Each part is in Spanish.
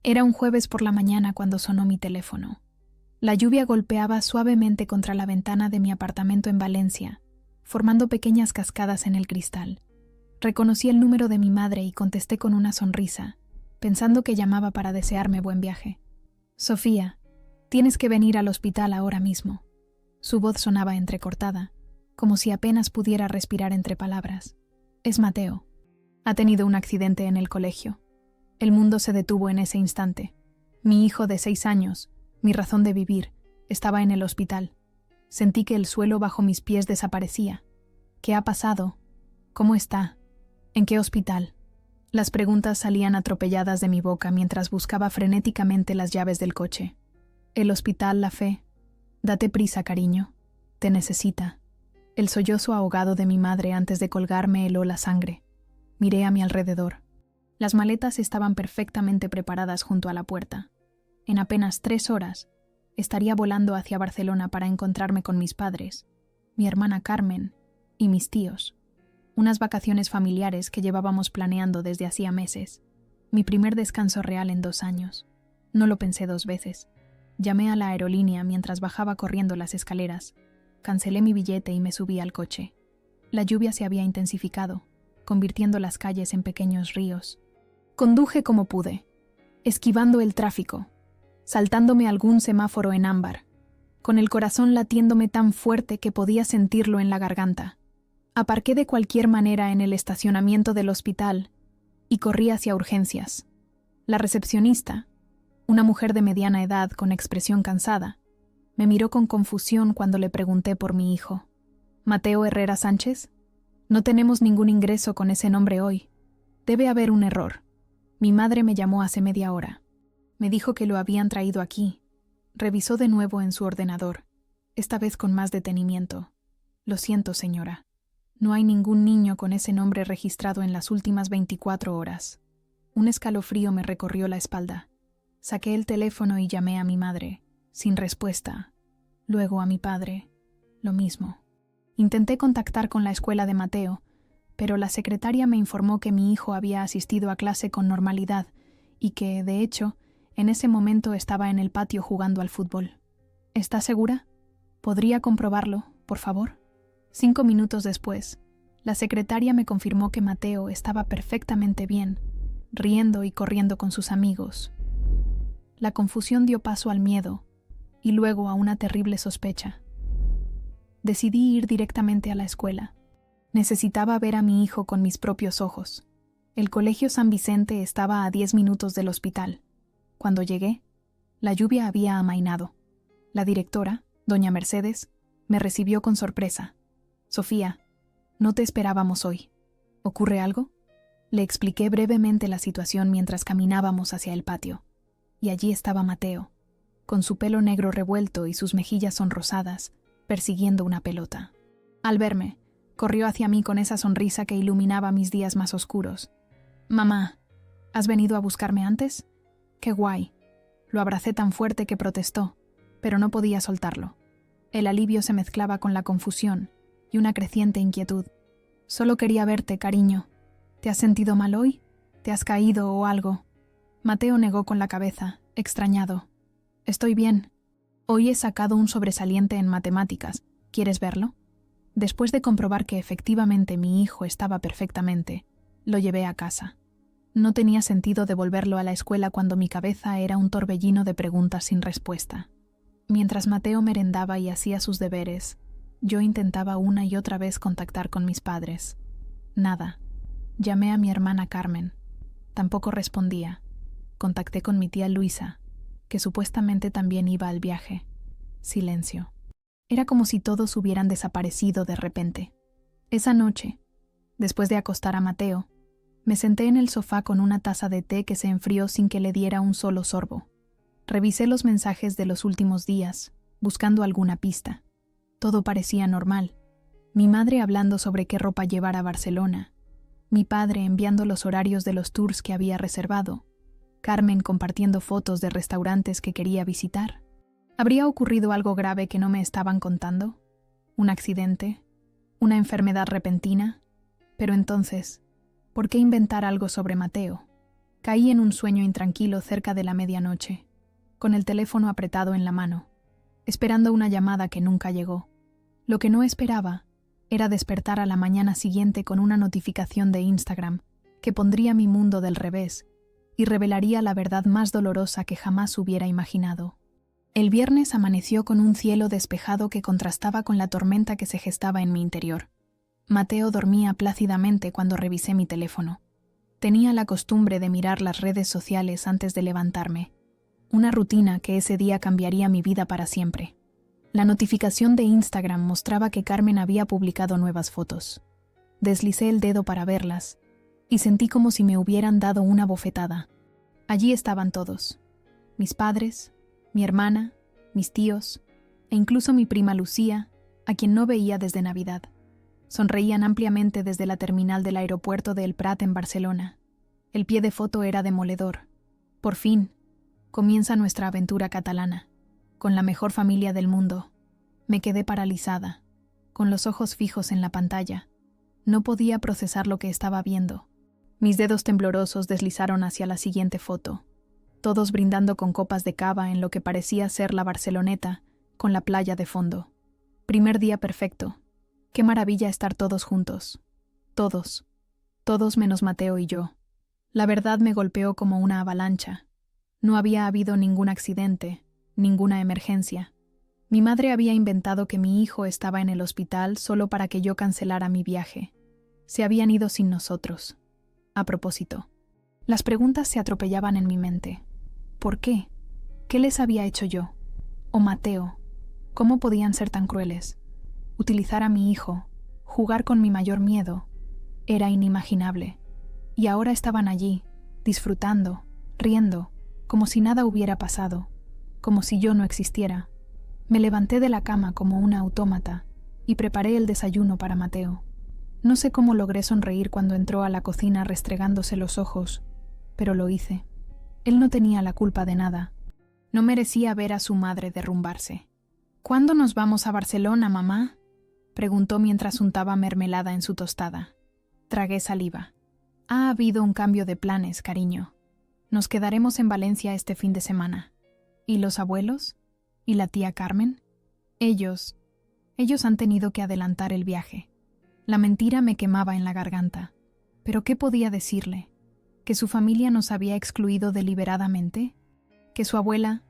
Era un jueves por la mañana cuando sonó mi teléfono. La lluvia golpeaba suavemente contra la ventana de mi apartamento en Valencia, formando pequeñas cascadas en el cristal. Reconocí el número de mi madre y contesté con una sonrisa, pensando que llamaba para desearme buen viaje. «Sofía, tienes que venir al hospital ahora mismo». Su voz sonaba entrecortada, como si apenas pudiera respirar entre palabras. «Es Mateo. Ha tenido un accidente en el colegio». El mundo se detuvo en ese instante. Mi hijo de 6 años, mi razón de vivir, estaba en el hospital. Sentí que el suelo bajo mis pies desaparecía. ¿Qué ha pasado? ¿Cómo está? ¿En qué hospital? Las preguntas salían atropelladas de mi boca mientras buscaba frenéticamente las llaves del coche. El hospital La Fe. Date prisa, cariño. Te necesita. El sollozo ahogado de mi madre antes de colgarme heló la sangre. Miré a mi alrededor. Las maletas estaban perfectamente preparadas junto a la puerta. En apenas 3 horas, estaría volando hacia Barcelona para encontrarme con mis padres, mi hermana Carmen y mis tíos. Unas vacaciones familiares que llevábamos planeando desde hacía meses. Mi primer descanso real en 2 años. No lo pensé 2 veces. Llamé a la aerolínea mientras bajaba corriendo las escaleras. Cancelé mi billete y me subí al coche. La lluvia se había intensificado, convirtiendo las calles en pequeños ríos. Conduje como pude, esquivando el tráfico, saltándome algún semáforo en ámbar, con el corazón latiéndome tan fuerte que podía sentirlo en la garganta. Aparqué de cualquier manera en el estacionamiento del hospital y corrí hacia urgencias. La recepcionista, una mujer de mediana edad con expresión cansada, me miró con confusión cuando le pregunté por mi hijo. «¿Mateo Herrera Sánchez? No tenemos ningún ingreso con ese nombre hoy. Debe haber un error». Mi madre me llamó hace media hora. Me dijo que lo habían traído aquí. Revisó de nuevo en su ordenador, esta vez con más detenimiento. «Lo siento, señora. No hay ningún niño con ese nombre registrado en las últimas 24 horas». Un escalofrío me recorrió la espalda. Saqué el teléfono y llamé a mi madre, sin respuesta. Luego a mi padre, lo mismo. Intenté contactar con la escuela de Mateo, pero la secretaria me informó que mi hijo había asistido a clase con normalidad y que, de hecho, en ese momento estaba en el patio jugando al fútbol. «¿Está segura? ¿Podría comprobarlo, por favor?» 5 minutos después, la secretaria me confirmó que Mateo estaba perfectamente bien, riendo y corriendo con sus amigos. La confusión dio paso al miedo y luego a una terrible sospecha. Decidí ir directamente a la escuela. Necesitaba ver a mi hijo con mis propios ojos. El Colegio San Vicente estaba a 10 minutos del hospital. Cuando llegué, la lluvia había amainado. La directora, doña Mercedes, me recibió con sorpresa. «Sofía, no te esperábamos hoy. ¿Ocurre algo?». Le expliqué brevemente la situación mientras caminábamos hacia el patio. Y allí estaba Mateo, con su pelo negro revuelto y sus mejillas sonrosadas, persiguiendo una pelota. Al verme, corrió hacia mí con esa sonrisa que iluminaba mis días más oscuros. «Mamá, ¿has venido a buscarme antes? ¡Qué guay!». Lo abracé tan fuerte que protestó, pero no podía soltarlo. El alivio se mezclaba con la confusión y una creciente inquietud. «Solo quería verte, cariño. ¿Te has sentido mal hoy? ¿Te has caído o algo?». Mateo negó con la cabeza, extrañado. «Estoy bien. Hoy he sacado un sobresaliente en matemáticas. ¿Quieres verlo?». Después de comprobar que efectivamente mi hijo estaba perfectamente, lo llevé a casa. No tenía sentido devolverlo a la escuela cuando mi cabeza era un torbellino de preguntas sin respuesta. Mientras Mateo merendaba y hacía sus deberes, yo intentaba una y otra vez contactar con mis padres. Nada. Llamé a mi hermana Carmen. Tampoco respondía. Contacté con mi tía Luisa, que supuestamente también iba al viaje. Silencio. Era como si todos hubieran desaparecido de repente. Esa noche, después de acostar a Mateo, me senté en el sofá con una taza de té que se enfrió sin que le diera un solo sorbo. Revisé los mensajes de los últimos días, buscando alguna pista. Todo parecía normal. Mi madre hablando sobre qué ropa llevar a Barcelona. Mi padre enviando los horarios de los tours que había reservado. Carmen compartiendo fotos de restaurantes que quería visitar. ¿Habría ocurrido algo grave que no me estaban contando? ¿Un accidente? ¿Una enfermedad repentina? Pero entonces, ¿por qué inventar algo sobre Mateo? Caí en un sueño intranquilo cerca de la medianoche, con el teléfono apretado en la mano, esperando una llamada que nunca llegó. Lo que no esperaba era despertar a la mañana siguiente con una notificación de Instagram que pondría mi mundo del revés y revelaría la verdad más dolorosa que jamás hubiera imaginado. El viernes amaneció con un cielo despejado que contrastaba con la tormenta que se gestaba en mi interior. Mateo dormía plácidamente cuando revisé mi teléfono. Tenía la costumbre de mirar las redes sociales antes de levantarme, una rutina que ese día cambiaría mi vida para siempre. La notificación de Instagram mostraba que Carmen había publicado nuevas fotos. Deslicé el dedo para verlas y sentí como si me hubieran dado una bofetada. Allí estaban todos: mis padres, mi hermana, mis tíos e incluso mi prima Lucía, a quien no veía desde Navidad. Sonreían ampliamente desde la terminal del aeropuerto de El Prat en Barcelona. El pie de foto era demoledor. Por fin, comienza nuestra aventura catalana, con la mejor familia del mundo. Me quedé paralizada, con los ojos fijos en la pantalla. No podía procesar lo que estaba viendo. Mis dedos temblorosos deslizaron hacia la siguiente foto, todos brindando con copas de cava en lo que parecía ser la Barceloneta, con la playa de fondo. Primer día perfecto. Qué maravilla estar todos juntos. Todos menos Mateo y yo. La verdad me golpeó como una avalancha. No había habido ningún accidente, ninguna emergencia. Mi madre había inventado que mi hijo estaba en el hospital solo para que yo cancelara mi viaje. Se habían ido sin nosotros. A propósito, las preguntas se atropellaban en mi mente. ¿Por qué? ¿Qué les había hecho yo? ¿O Mateo? ¿Cómo podían ser tan crueles? Utilizar a mi hijo, jugar con mi mayor miedo, era inimaginable. Y ahora estaban allí, disfrutando, riendo, como si nada hubiera pasado, como si yo no existiera. Me levanté de la cama como una autómata y preparé el desayuno para Mateo. No sé cómo logré sonreír cuando entró a la cocina restregándose los ojos, pero lo hice. Él no tenía la culpa de nada. No merecía ver a su madre derrumbarse. ¿Cuándo nos vamos a Barcelona, mamá?, preguntó mientras untaba mermelada en su tostada. Tragué saliva. Ha habido un cambio de planes, cariño. Nos quedaremos en Valencia este fin de semana. ¿Y los abuelos? ¿Y la tía Carmen? Ellos han tenido que adelantar el viaje. La mentira me quemaba en la garganta. ¿Pero qué podía decirle? ¿Que su familia nos había excluido deliberadamente? ¿Que su abuela,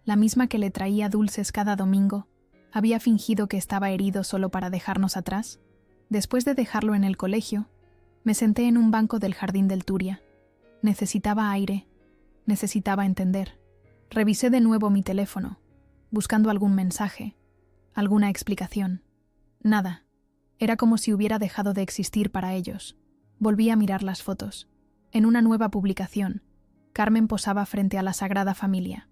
la misma que le traía dulces cada domingo, había fingido que estaba herido solo para dejarnos atrás? Después de dejarlo en el colegio, me senté en un banco del jardín del Turia. Necesitaba aire, necesitaba entender. Revisé de nuevo mi teléfono, buscando algún mensaje, alguna explicación. Nada. Era como si hubiera dejado de existir para ellos. Volví a mirar las fotos. En una nueva publicación, Carmen posaba frente a la Sagrada Familia.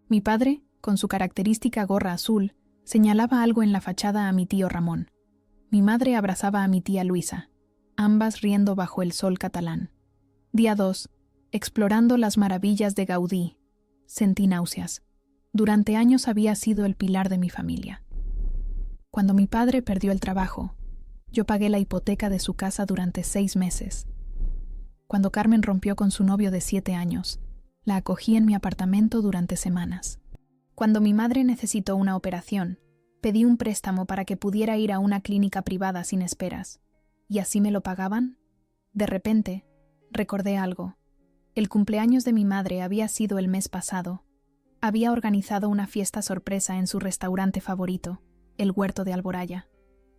Mi padre, con su característica gorra azul, señalaba algo en la fachada a mi tío Ramón. Mi madre abrazaba a mi tía Luisa, ambas riendo bajo el sol catalán. Día 2. Explorando las maravillas de Gaudí. Sentí náuseas. Durante años había sido el pilar de mi familia. Cuando mi padre perdió el trabajo, yo pagué la hipoteca de su casa durante 6 meses. Cuando Carmen rompió con su novio de 7 años, la acogí en mi apartamento durante semanas. Cuando mi madre necesitó una operación, pedí un préstamo para que pudiera ir a una clínica privada sin esperas. ¿Y así me lo pagaban? De repente, recordé algo. El cumpleaños de mi madre había sido el mes pasado. Había organizado una fiesta sorpresa en su restaurante favorito, el Huerto de Alboraya.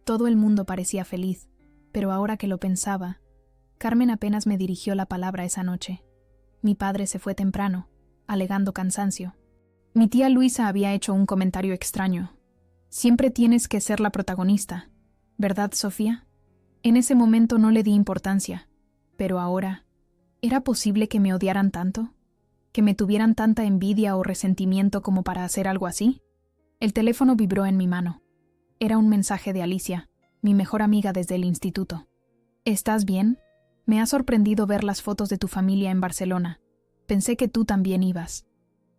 Todo el mundo parecía feliz, pero ahora que lo pensaba, Carmen apenas me dirigió la palabra esa noche. Mi padre se fue temprano, alegando cansancio. Mi tía Luisa había hecho un comentario extraño. Siempre tienes que ser la protagonista, ¿verdad, Sofía? En ese momento no le di importancia, pero ahora, ¿era posible que me odiaran tanto? ¿Que me tuvieran tanta envidia o resentimiento como para hacer algo así? El teléfono vibró en mi mano. Era un mensaje de Alicia, mi mejor amiga desde el instituto. ¿Estás bien? Me ha sorprendido ver las fotos de tu familia en Barcelona. Pensé que tú también ibas.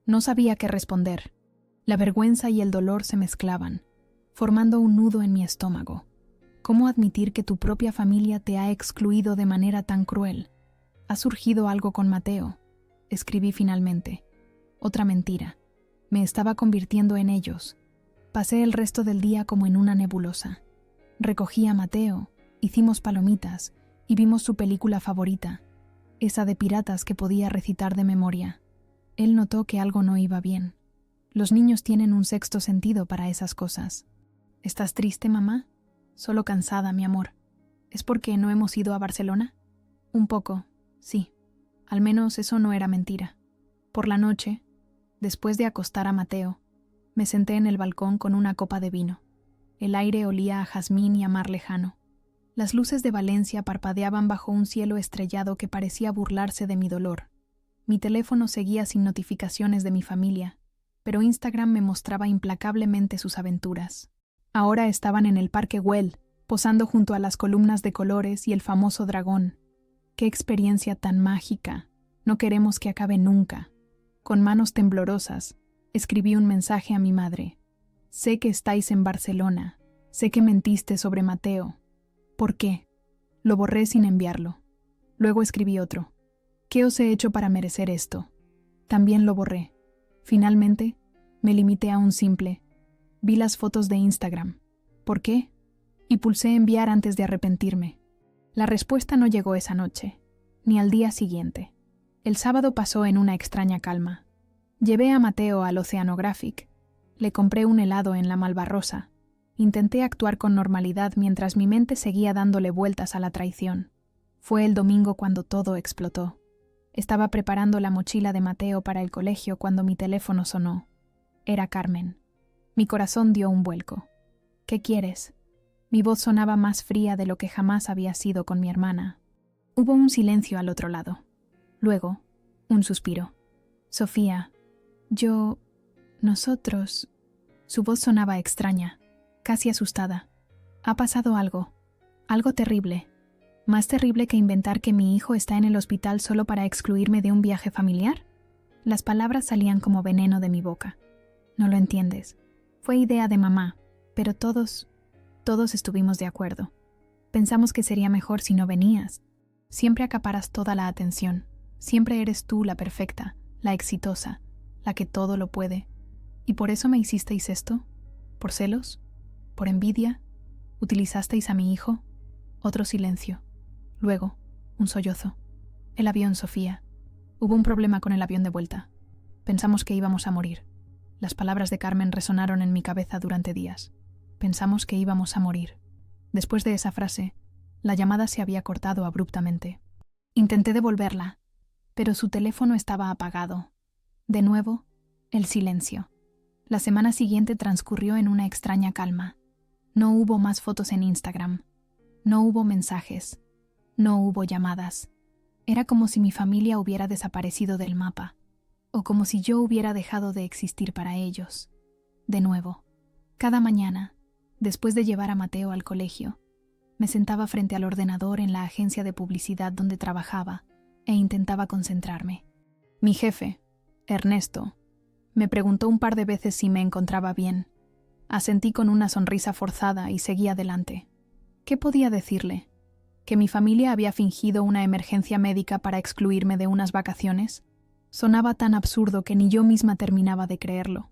No sabía qué responder. La vergüenza y el dolor se mezclaban, formando un nudo en mi estómago. ¿Cómo admitir que tu propia familia te ha excluido de manera tan cruel? ¿Ha surgido algo con Mateo? escribí finalmente. Otra mentira. Me estaba convirtiendo en ellos. Pasé el resto del día como en una nebulosa. Recogí a Mateo, hicimos palomitas y vimos su película favorita, esa de piratas que podía recitar de memoria. Él notó que algo no iba bien. Los niños tienen un sexto sentido para esas cosas. ¿Estás triste, mamá? Solo cansada, mi amor. ¿Es porque no hemos ido a Barcelona? Un poco, sí. Al menos eso no era mentira. Por la noche, después de acostar a Mateo, me senté en el balcón con una copa de vino. El aire olía a jazmín y a mar lejano. Las luces de Valencia parpadeaban bajo un cielo estrellado que parecía burlarse de mi dolor. Mi teléfono seguía sin notificaciones de mi familia, pero Instagram me mostraba implacablemente sus aventuras. Ahora estaban en el Parque Güell, posando junto a las columnas de colores y el famoso dragón. ¡Qué experiencia tan mágica! No queremos que acabe nunca. Con manos temblorosas, escribí un mensaje a mi madre. Sé que estáis en Barcelona. Sé que mentiste sobre Mateo. ¿Por qué? Lo borré sin enviarlo. Luego escribí otro. ¿Qué os he hecho para merecer esto? También lo borré. Finalmente, me limité a un simple. Vi las fotos de Instagram. ¿Por qué? Y pulsé enviar antes de arrepentirme. La respuesta no llegó esa noche, ni al día siguiente. El sábado pasó en una extraña calma. Llevé a Mateo al Oceanographic. Le compré un helado en la Malvarrosa. Intenté actuar con normalidad mientras mi mente seguía dándole vueltas a la traición. Fue el domingo cuando todo explotó. Estaba preparando la mochila de Mateo para el colegio cuando mi teléfono sonó. Era Carmen. Mi corazón dio un vuelco. ¿Qué quieres? Mi voz sonaba más fría de lo que jamás había sido con mi hermana. Hubo un silencio al otro lado. Luego, un suspiro. Sofía, nosotros... Su voz sonaba extraña, casi asustada. Ha pasado algo terrible. ¿Más terrible que inventar que mi hijo está en el hospital solo para excluirme de un viaje familiar? Las palabras salían como veneno de mi boca. No lo entiendes. Fue idea de mamá, pero todos estuvimos de acuerdo. Pensamos que sería mejor si no venías. Siempre acaparas toda la atención. Siempre eres tú la perfecta, la exitosa, la que todo lo puede. ¿Y por eso me hicisteis esto? ¿Por celos? ¿Por envidia? ¿Utilizasteis a mi hijo? Otro silencio. Luego, un sollozo. El avión, Sofía. Hubo un problema con el avión de vuelta. Pensamos que íbamos a morir. Las palabras de Carmen resonaron en mi cabeza durante días. Pensamos que íbamos a morir. Después de esa frase, la llamada se había cortado abruptamente. Intenté devolverla, pero su teléfono estaba apagado. De nuevo, el silencio. La semana siguiente transcurrió en una extraña calma. No hubo más fotos en Instagram. No hubo mensajes. No hubo llamadas. Era como si mi familia hubiera desaparecido del mapa, o como si yo hubiera dejado de existir para ellos. De nuevo, cada mañana, después de llevar a Mateo al colegio, me sentaba frente al ordenador en la agencia de publicidad donde trabajaba e intentaba concentrarme. Mi jefe, Ernesto, me preguntó un par de veces si me encontraba bien. Asentí con una sonrisa forzada y seguí adelante. ¿Qué podía decirle? ¿Que mi familia había fingido una emergencia médica para excluirme de unas vacaciones? Sonaba tan absurdo que ni yo misma terminaba de creerlo.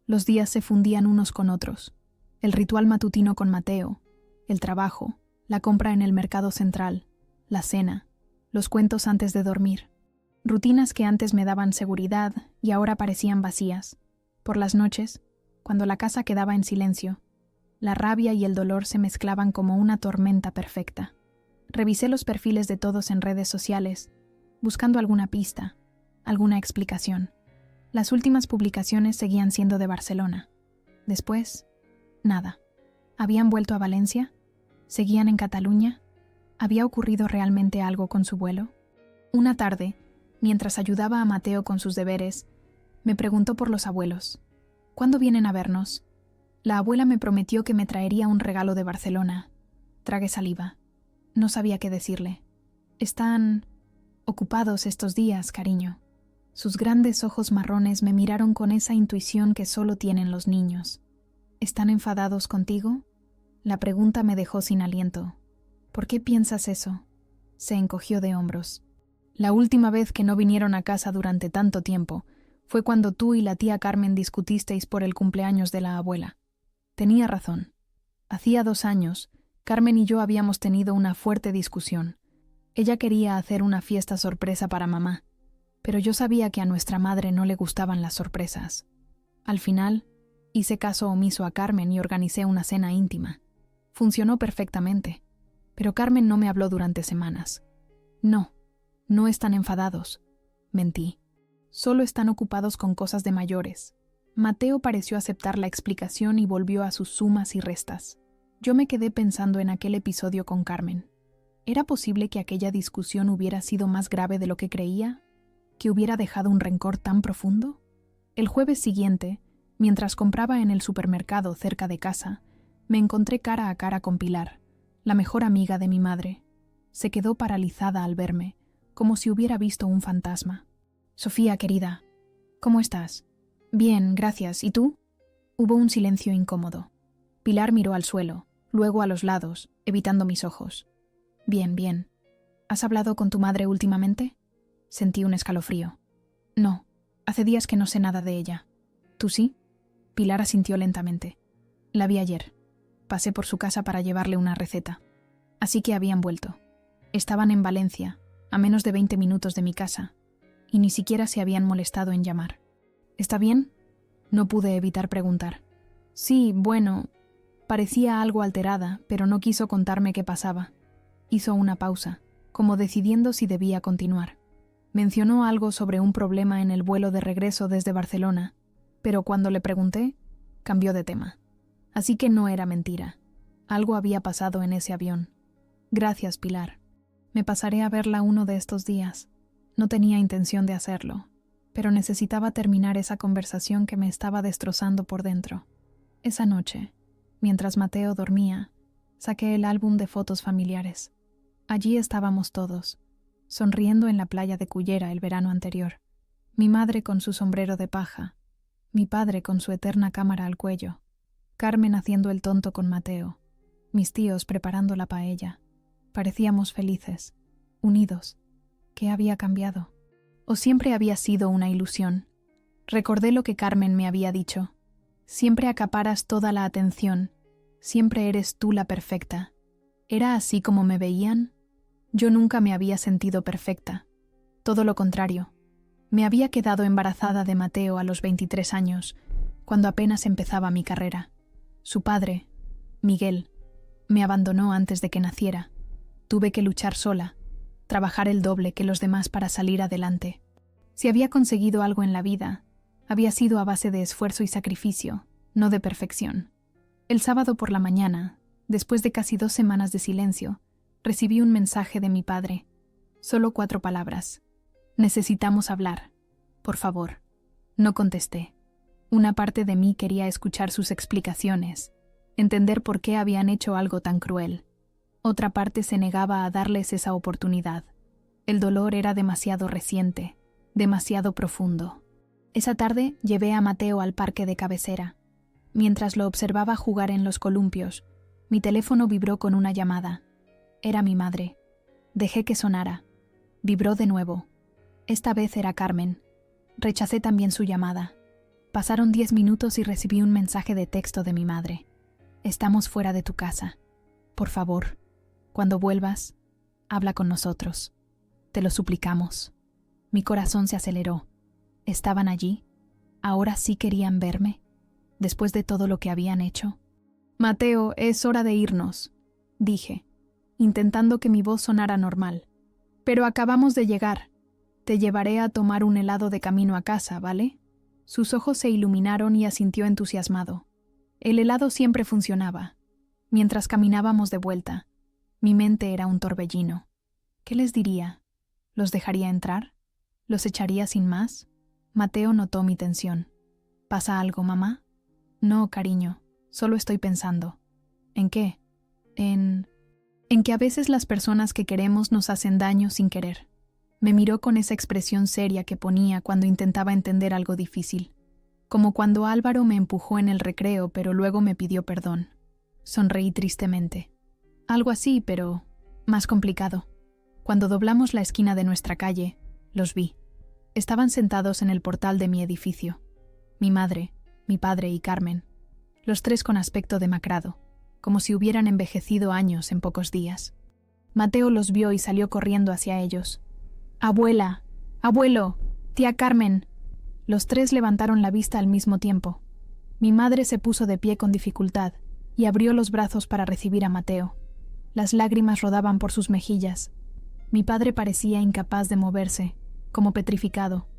Los días se fundían unos con otros. El ritual matutino con Mateo, el trabajo, la compra en el mercado central, la cena, los cuentos antes de dormir. Rutinas que antes me daban seguridad y ahora parecían vacías. Por las noches, cuando la casa quedaba en silencio, la rabia y el dolor se mezclaban como una tormenta perfecta. Revisé los perfiles de todos en redes sociales, buscando alguna pista, alguna explicación. Las últimas publicaciones seguían siendo de Barcelona. Después, nada. ¿Habían vuelto a Valencia? ¿Seguían en Cataluña? ¿Había ocurrido realmente algo con su vuelo? Una tarde, mientras ayudaba a Mateo con sus deberes, me preguntó por los abuelos. ¿Cuándo vienen a vernos? La abuela me prometió que me traería un regalo de Barcelona. Tragué saliva. No sabía qué decirle. Están ocupados estos días, cariño. Sus grandes ojos marrones me miraron con esa intuición que solo tienen los niños. ¿Están enfadados contigo? La pregunta me dejó sin aliento. ¿Por qué piensas eso? Se encogió de hombros. La última vez que no vinieron a casa durante tanto tiempo fue cuando tú y la tía Carmen discutisteis por el cumpleaños de la abuela. Tenía razón. Hacía 2 años, Carmen y yo habíamos tenido una fuerte discusión. Ella quería hacer una fiesta sorpresa para mamá, pero yo sabía que a nuestra madre no le gustaban las sorpresas. Al final, hice caso omiso a Carmen y organicé una cena íntima. Funcionó perfectamente, pero Carmen no me habló durante semanas. No están enfadados. Mentí. Solo están ocupados con cosas de mayores. Mateo pareció aceptar la explicación y volvió a sus sumas y restas. Yo me quedé pensando en aquel episodio con Carmen. ¿Era posible que aquella discusión hubiera sido más grave de lo que creía? ¿Que hubiera dejado un rencor tan profundo? El jueves siguiente, mientras compraba en el supermercado cerca de casa, me encontré cara a cara con Pilar, la mejor amiga de mi madre. Se quedó paralizada al verme, como si hubiera visto un fantasma. «Sofía, querida, ¿cómo estás?» «Bien, gracias. ¿Y tú?» Hubo un silencio incómodo. Pilar miró al suelo, luego a los lados, evitando mis ojos. «Bien, bien. ¿Has hablado con tu madre últimamente?» Sentí un escalofrío. «No, hace días que no sé nada de ella. ¿Tú sí?» Pilar asintió lentamente. «La vi ayer. Pasé por su casa para llevarle una receta. Así que habían vuelto. Estaban en Valencia, a menos de 20 minutos de mi casa, y ni siquiera se habían molestado en llamar. ¿Está bien?» No pude evitar preguntar. «Sí, bueno...» Parecía algo alterada, pero no quiso contarme qué pasaba. Hizo una pausa, como decidiendo si debía continuar. Mencionó algo sobre un problema en el vuelo de regreso desde Barcelona, pero cuando le pregunté, cambió de tema. Así que no era mentira. Algo había pasado en ese avión. «Gracias, Pilar. Me pasaré a verla uno de estos días. No tenía intención de hacerlo, pero necesitaba terminar esa conversación que me estaba destrozando por dentro. Esa noche, mientras Mateo dormía, saqué el álbum de fotos familiares. Allí estábamos todos, sonriendo en la playa de Cullera el verano anterior. Mi madre con su sombrero de paja, mi padre con su eterna cámara al cuello, Carmen haciendo el tonto con Mateo, mis tíos preparando la paella. Parecíamos felices, unidos. ¿Qué había cambiado? ¿O siempre había sido una ilusión? Recordé lo que Carmen me había dicho. Siempre acaparas toda la atención. Siempre eres tú la perfecta. ¿Era así como me veían? Yo nunca me había sentido perfecta. Todo lo contrario. Me había quedado embarazada de Mateo a los 23 años, cuando apenas empezaba mi carrera. Su padre, Miguel, me abandonó antes de que naciera. Tuve que luchar sola, trabajar el doble que los demás para salir adelante. Si había conseguido algo en la vida, había sido a base de esfuerzo y sacrificio, no de perfección. El sábado por la mañana, después de casi 2 semanas de silencio, recibí un mensaje de mi padre. Solo 4 palabras. «Necesitamos hablar. Por favor». No contesté. Una parte de mí quería escuchar sus explicaciones, entender por qué habían hecho algo tan cruel. Otra parte se negaba a darles esa oportunidad. El dolor era demasiado reciente, demasiado profundo. Esa tarde llevé a Mateo al parque de cabecera. Mientras lo observaba jugar en los columpios, mi teléfono vibró con una llamada. Era mi madre. Dejé que sonara. Vibró de nuevo. Esta vez era Carmen. Rechacé también su llamada. Pasaron 10 minutos y recibí un mensaje de texto de mi madre. «Estamos fuera de tu casa. Por favor, cuando vuelvas, habla con nosotros. Te lo suplicamos». Mi corazón se aceleró. ¿Estaban allí? ¿Ahora sí querían verme? ¿Después de todo lo que habían hecho? «Mateo, es hora de irnos», dije, intentando que mi voz sonara normal. «Pero acabamos de llegar. Te llevaré a tomar un helado de camino a casa, ¿vale?» Sus ojos se iluminaron y asintió entusiasmado. El helado siempre funcionaba. Mientras caminábamos de vuelta, mi mente era un torbellino. ¿Qué les diría? ¿Los dejaría entrar? ¿Los echaría sin más? Mateo notó mi tensión. ¿Pasa algo, mamá? No, cariño, solo estoy pensando. ¿En qué? En que a veces las personas que queremos nos hacen daño sin querer. Me miró con esa expresión seria que ponía cuando intentaba entender algo difícil. Como cuando Álvaro me empujó en el recreo, pero luego me pidió perdón. Sonreí tristemente. Algo así, pero más complicado. Cuando doblamos la esquina de nuestra calle, los vi. Estaban sentados en el portal de mi edificio. Mi madre, mi padre y Carmen. Los tres con aspecto demacrado, como si hubieran envejecido años en pocos días. Mateo los vio y salió corriendo hacia ellos. «¡Abuela! ¡Abuelo! ¡Tía Carmen!». Los tres levantaron la vista al mismo tiempo. Mi madre se puso de pie con dificultad y abrió los brazos para recibir a Mateo. Las lágrimas rodaban por sus mejillas. Mi padre parecía incapaz de moverse, como petrificado.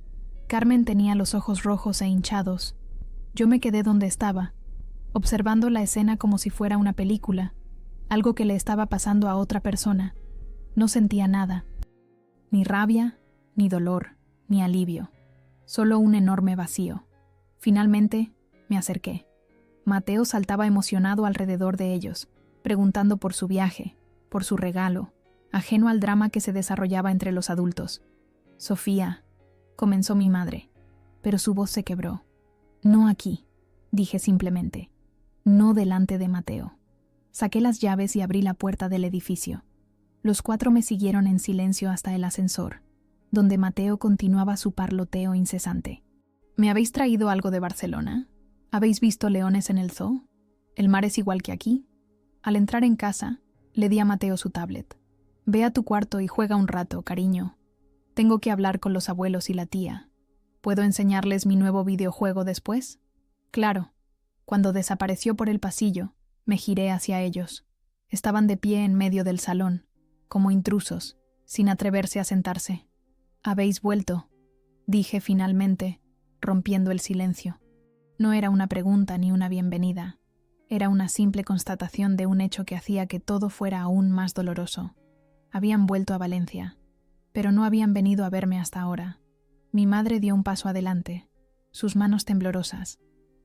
Carmen tenía los ojos rojos e hinchados. Yo me quedé donde estaba, observando la escena como si fuera una película, algo que le estaba pasando a otra persona. No sentía nada, ni rabia, ni dolor, ni alivio, solo un enorme vacío. Finalmente, me acerqué. Mateo saltaba emocionado alrededor de ellos, preguntando por su viaje, por su regalo, ajeno al drama que se desarrollaba entre los adultos. «Sofía», comenzó mi madre, pero su voz se quebró. «No aquí», dije simplemente. «No delante de Mateo». Saqué las llaves y abrí la puerta del edificio. Los cuatro me siguieron en silencio hasta el ascensor, donde Mateo continuaba su parloteo incesante. «¿Me habéis traído algo de Barcelona? ¿Habéis visto leones en el zoo? ¿El mar es igual que aquí?». Al entrar en casa, le di a Mateo su tablet. «Ve a tu cuarto y juega un rato, cariño. Tengo que hablar con los abuelos y la tía. ¿Puedo enseñarles mi nuevo videojuego después?». «Claro». Cuando desapareció por el pasillo, me giré hacia ellos. Estaban de pie en medio del salón, como intrusos, sin atreverse a sentarse. «¿Habéis vuelto?», dije finalmente, rompiendo el silencio. No era una pregunta ni una bienvenida. Era una simple constatación de un hecho que hacía que todo fuera aún más doloroso. Habían vuelto a Valencia, pero no habían venido a verme hasta ahora. Mi madre dio un paso adelante, sus manos temblorosas.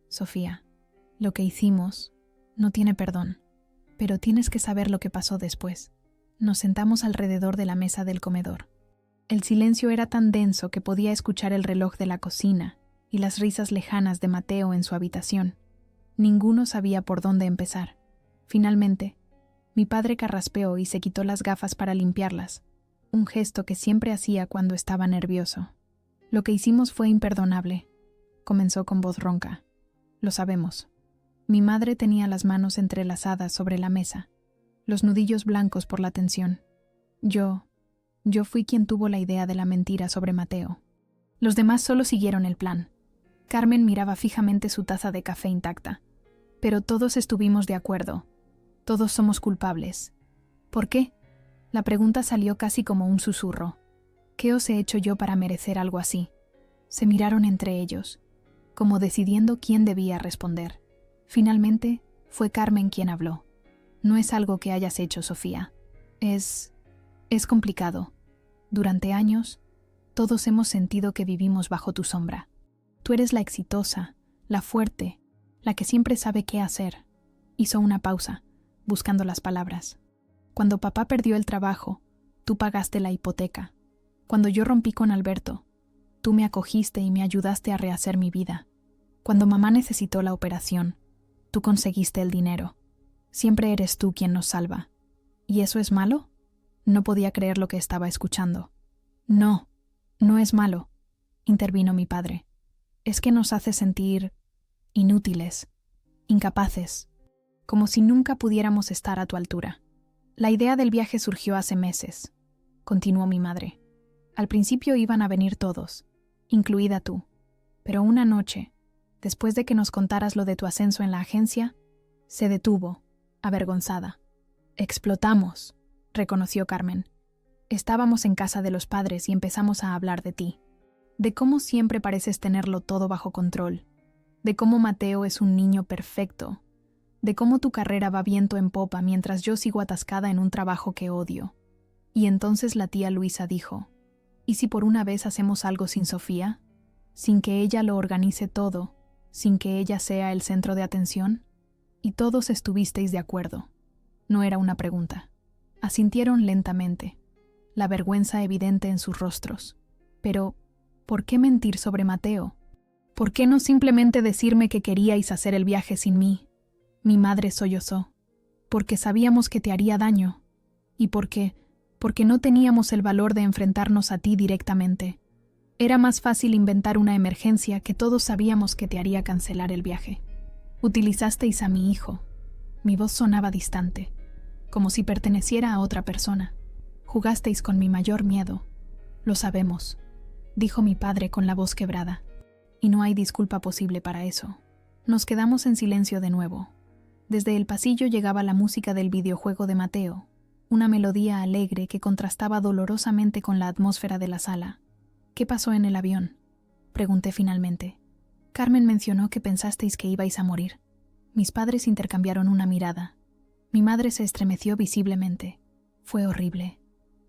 «Sofía, lo que hicimos no tiene perdón, pero tienes que saber lo que pasó después». Nos sentamos alrededor de la mesa del comedor. El silencio era tan denso que podía escuchar el reloj de la cocina y las risas lejanas de Mateo en su habitación. Ninguno sabía por dónde empezar. Finalmente, mi padre carraspeó y se quitó las gafas para limpiarlas, un gesto que siempre hacía cuando estaba nervioso. «Lo que hicimos fue imperdonable», comenzó con voz ronca. «Lo sabemos». Mi madre tenía las manos entrelazadas sobre la mesa, los nudillos blancos por la tensión. Yo fui quien tuvo la idea de la mentira sobre Mateo. Los demás solo siguieron el plan. Carmen miraba fijamente su taza de café intacta. Pero todos estuvimos de acuerdo. Todos somos culpables. ¿Por qué? La pregunta salió casi como un susurro. ¿Qué os he hecho yo para merecer algo así? Se miraron entre ellos, como decidiendo quién debía responder. Finalmente, fue Carmen quien habló. «No es algo que hayas hecho, Sofía. Es complicado. Durante años, todos hemos sentido que vivimos bajo tu sombra. Tú eres la exitosa, la fuerte, la que siempre sabe qué hacer». Hizo una pausa, buscando las palabras. «Cuando papá perdió el trabajo, tú pagaste la hipoteca. Cuando yo rompí con Alberto, tú me acogiste y me ayudaste a rehacer mi vida. Cuando mamá necesitó la operación, tú conseguiste el dinero. Siempre eres tú quien nos salva. ¿Y eso es malo?». No podía creer lo que estaba escuchando. «No, no es malo», intervino mi padre. «Es que nos hace sentir inútiles, incapaces, como si nunca pudiéramos estar a tu altura. La idea del viaje surgió hace meses», continuó mi madre. «Al principio iban a venir todos, incluida tú. Pero una noche, después de que nos contaras lo de tu ascenso en la agencia, se detuvo, avergonzada. Explotamos», reconoció Carmen. «Estábamos en casa de los padres y empezamos a hablar de ti, de cómo siempre pareces tenerlo todo bajo control, de cómo Mateo es un niño perfecto, de cómo tu carrera va viento en popa mientras yo sigo atascada en un trabajo que odio». Y entonces la tía Luisa dijo: «¿Y si por una vez hacemos algo sin Sofía? Sin que ella lo organice todo, sin que ella sea el centro de atención». Y todos estuvisteis de acuerdo. No era una pregunta. Asintieron lentamente, la vergüenza evidente en sus rostros. Pero, ¿por qué mentir sobre Mateo? ¿Por qué no simplemente decirme que queríais hacer el viaje sin mí? Mi madre sollozó. «Porque sabíamos que te haría daño. Y porque porque no teníamos el valor de enfrentarnos a ti directamente. Era más fácil inventar una emergencia que todos sabíamos que te haría cancelar el viaje. Utilizasteis a mi hijo. Mi voz sonaba distante, como si perteneciera a otra persona. Jugasteis con mi mayor miedo. Lo sabemos, dijo mi padre con la voz quebrada. Y no hay disculpa posible para eso. Nos quedamos en silencio de nuevo. Desde el pasillo llegaba la música del videojuego de Mateo, una melodía alegre que contrastaba dolorosamente con la atmósfera de la sala. ¿Qué pasó en el avión?, pregunté finalmente. Carmen mencionó que pensasteis que ibais a morir. Mis padres intercambiaron una mirada. Mi madre se estremeció visiblemente. Fue horrible,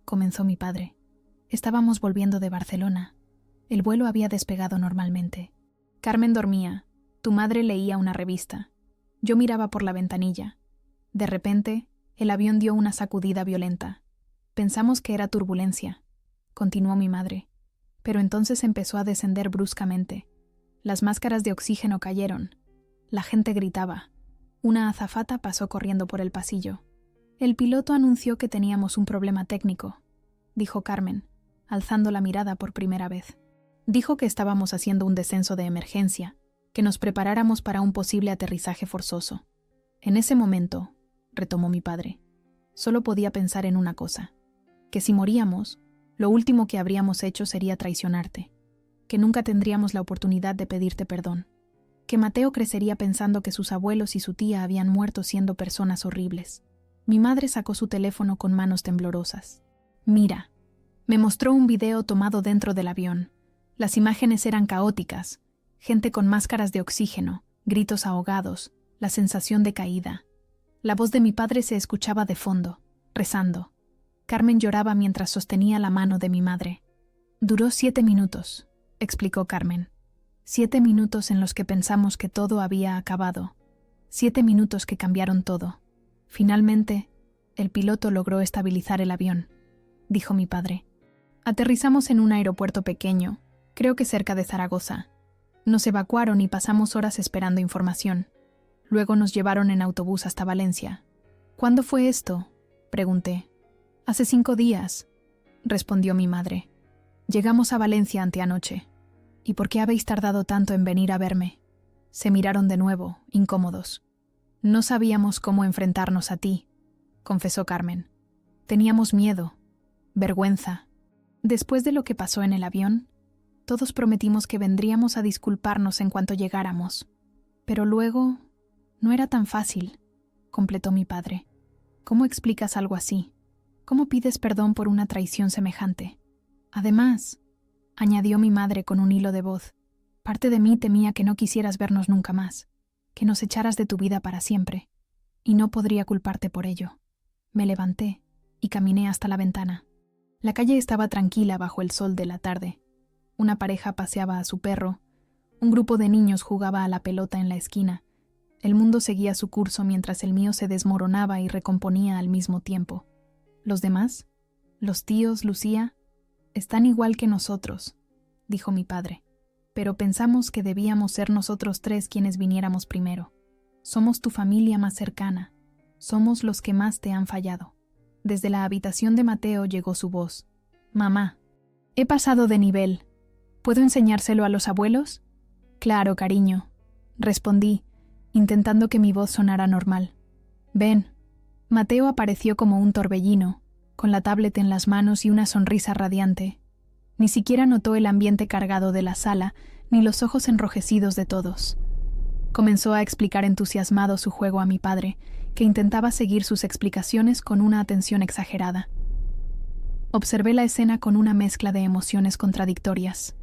comenzó mi padre. Estábamos volviendo de Barcelona. El vuelo había despegado normalmente. Carmen dormía. Tu madre leía una revista. Yo miraba por la ventanilla. De repente, el avión dio una sacudida violenta. Pensamos que era turbulencia, continuó mi madre. Pero entonces empezó a descender bruscamente. Las máscaras de oxígeno cayeron. La gente gritaba. Una azafata pasó corriendo por el pasillo. El piloto anunció que teníamos un problema técnico, dijo Carmen, alzando la mirada por primera vez. Dijo que estábamos haciendo un descenso de emergencia, que nos preparáramos para un posible aterrizaje forzoso. En ese momento, retomó mi padre, solo podía pensar en una cosa, que si moríamos, lo último que habríamos hecho sería traicionarte, que nunca tendríamos la oportunidad de pedirte perdón, que Mateo crecería pensando que sus abuelos y su tía habían muerto siendo personas horribles. Mi madre sacó su teléfono con manos temblorosas. Mira, me mostró un video tomado dentro del avión. Las imágenes eran caóticas, gente con máscaras de oxígeno, gritos ahogados, la sensación de caída. La voz de mi padre se escuchaba de fondo, rezando. Carmen lloraba mientras sostenía la mano de mi madre. Duró 7 minutos, explicó Carmen. 7 minutos en los que pensamos que todo había acabado. 7 minutos que cambiaron todo. Finalmente, el piloto logró estabilizar el avión, dijo mi padre. Aterrizamos en un aeropuerto pequeño, creo que cerca de Zaragoza. Nos evacuaron y pasamos horas esperando información. Luego nos llevaron en autobús hasta Valencia. ¿Cuándo fue esto?, pregunté. Hace 5 días, respondió mi madre. Llegamos a Valencia anteanoche. ¿Y por qué habéis tardado tanto en venir a verme? Se miraron de nuevo, incómodos. No sabíamos cómo enfrentarnos a ti, confesó Carmen. Teníamos miedo, vergüenza. Después de lo que pasó en el avión, todos prometimos que vendríamos a disculparnos en cuanto llegáramos. Pero luego, no era tan fácil, completó mi padre. ¿Cómo explicas algo así? ¿Cómo pides perdón por una traición semejante? Además, añadió mi madre con un hilo de voz, parte de mí temía que no quisieras vernos nunca más, que nos echaras de tu vida para siempre, y no podría culparte por ello. Me levanté y caminé hasta la ventana. La calle estaba tranquila bajo el sol de la tarde. Una pareja paseaba a su perro, un grupo de niños jugaba a la pelota en la esquina. El mundo seguía su curso mientras el mío se desmoronaba y recomponía al mismo tiempo. ¿Los demás? ¿Los tíos, Lucía? Están igual que nosotros, dijo mi padre. Pero pensamos que debíamos ser nosotros 3 quienes viniéramos primero. Somos tu familia más cercana. Somos los que más te han fallado. Desde la habitación de Mateo llegó su voz. Mamá, he pasado de nivel. ¿Puedo enseñárselo a los abuelos? Claro, cariño, respondí, intentando que mi voz sonara normal. Ven. Mateo apareció como un torbellino, con la tablet en las manos y una sonrisa radiante. Ni siquiera notó el ambiente cargado de la sala, ni los ojos enrojecidos de todos. Comenzó a explicar entusiasmado su juego a mi padre, que intentaba seguir sus explicaciones con una atención exagerada. Observé la escena con una mezcla de emociones contradictorias.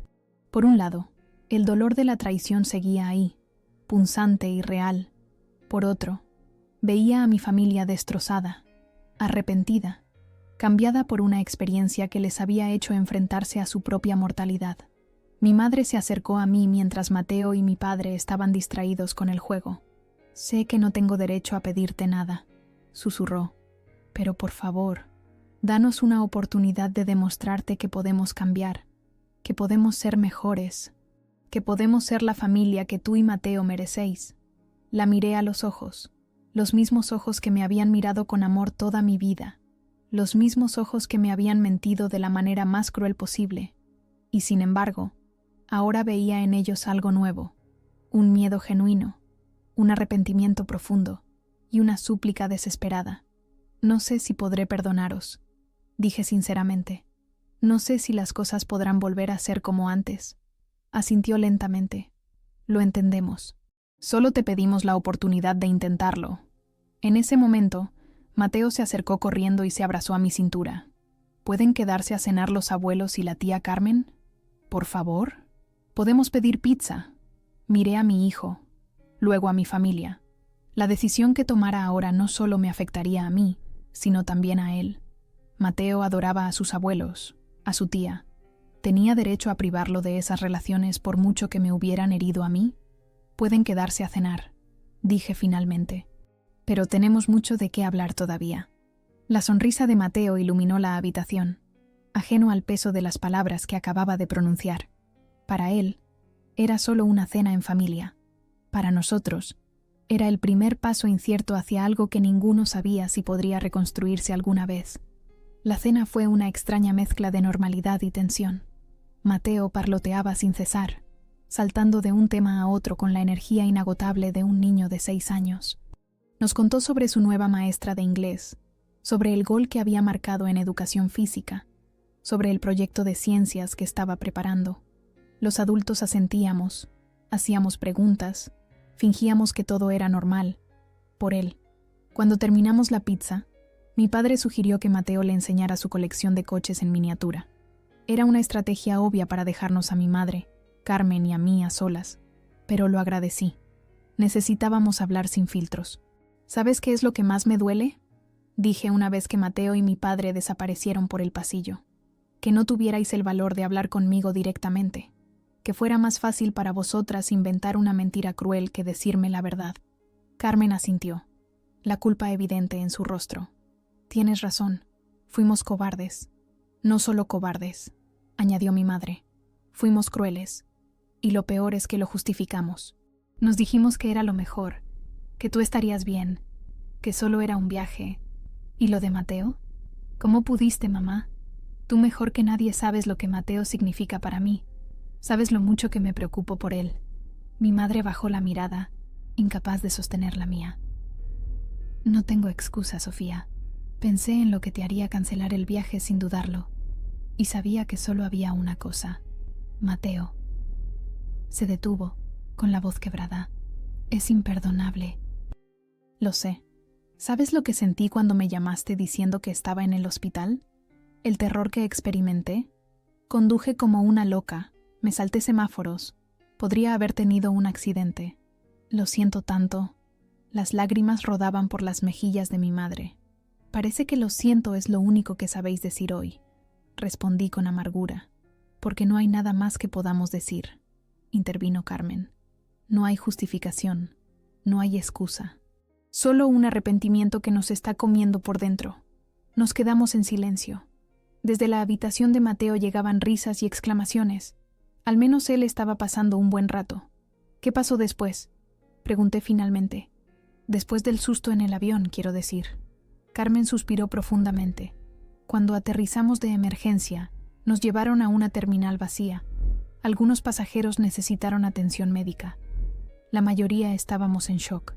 Por un lado, el dolor de la traición seguía ahí, punzante y real. Por otro, veía a mi familia destrozada, arrepentida, cambiada por una experiencia que les había hecho enfrentarse a su propia mortalidad. Mi madre se acercó a mí mientras Mateo y mi padre estaban distraídos con el juego. Sé que no tengo derecho a pedirte nada, susurró, pero por favor, danos una oportunidad de demostrarte que podemos cambiar, que podemos ser mejores, que podemos ser la familia que tú y Mateo merecéis. La miré a los mismos ojos que me habían mirado con amor toda mi vida, los mismos ojos que me habían mentido de la manera más cruel posible, y sin embargo, ahora veía en ellos algo nuevo, un miedo genuino, un arrepentimiento profundo y una súplica desesperada. No sé si podré perdonaros, dije sinceramente. No sé si las cosas podrán volver a ser como antes. Asintió lentamente. Lo entendemos. Solo te pedimos la oportunidad de intentarlo. En ese momento, Mateo se acercó corriendo y se abrazó a mi cintura. ¿Pueden quedarse a cenar los abuelos y la tía Carmen? Por favor. Podemos pedir pizza. Miré a mi hijo, luego a mi familia. La decisión que tomara ahora no solo me afectaría a mí, sino también a él. Mateo adoraba a sus abuelos, a su tía. ¿Tenía derecho a privarlo de esas relaciones por mucho que me hubieran herido a mí? Pueden quedarse a cenar, dije finalmente. Pero tenemos mucho de qué hablar todavía. La sonrisa de Mateo iluminó la habitación, ajeno al peso de las palabras que acababa de pronunciar. Para él, era solo una cena en familia. Para nosotros, era el primer paso incierto hacia algo que ninguno sabía si podría reconstruirse alguna vez. La cena fue una extraña mezcla de normalidad y tensión. Mateo parloteaba sin cesar, saltando de un tema a otro con la energía inagotable de un niño de 6 años. Nos contó sobre su nueva maestra de inglés, sobre el gol que había marcado en educación física, sobre el proyecto de ciencias que estaba preparando. Los adultos asentíamos, hacíamos preguntas, fingíamos que todo era normal. Por él. Cuando terminamos la pizza, mi padre sugirió que Mateo le enseñara su colección de coches en miniatura. Era una estrategia obvia para dejarnos a mi madre, Carmen y a mí a solas, pero lo agradecí. Necesitábamos hablar sin filtros. ¿Sabes qué es lo que más me duele?, dije una vez que Mateo y mi padre desaparecieron por el pasillo. Que no tuvierais el valor de hablar conmigo directamente. Que fuera más fácil para vosotras inventar una mentira cruel que decirme la verdad. Carmen asintió, la culpa evidente en su rostro. Tienes razón, fuimos cobardes. No solo cobardes, añadió mi madre. Fuimos crueles, y lo peor es que lo justificamos. Nos dijimos que era lo mejor, que tú estarías bien, que solo era un viaje. ¿Y lo de Mateo? ¿Cómo pudiste, mamá? Tú mejor que nadie sabes lo que Mateo significa para mí. Sabes lo mucho que me preocupo por él. Mi madre bajó la mirada, incapaz de sostener la mía. No tengo excusa, Sofía. Pensé en lo que te haría cancelar el viaje sin dudarlo, y sabía que solo había una cosa: Mateo. Se detuvo, con la voz quebrada. Es imperdonable. Lo sé. ¿Sabes lo que sentí cuando me llamaste diciendo que estaba en el hospital? El terror que experimenté. Conduje como una loca, me salté semáforos. Podría haber tenido un accidente. Lo siento tanto. Las lágrimas rodaban por las mejillas de mi madre. Parece que lo siento es lo único que sabéis decir hoy, respondí con amargura, porque no hay nada más que podamos decir, intervino Carmen. No hay justificación, no hay excusa. Solo un arrepentimiento que nos está comiendo por dentro. Nos quedamos en silencio. Desde la habitación de Mateo llegaban risas y exclamaciones. Al menos él estaba pasando un buen rato. ¿Qué pasó después?, pregunté finalmente. Después del susto en el avión, quiero decir. Carmen suspiró profundamente. Cuando aterrizamos de emergencia, nos llevaron a una terminal vacía. Algunos pasajeros necesitaron atención médica. La mayoría estábamos en shock.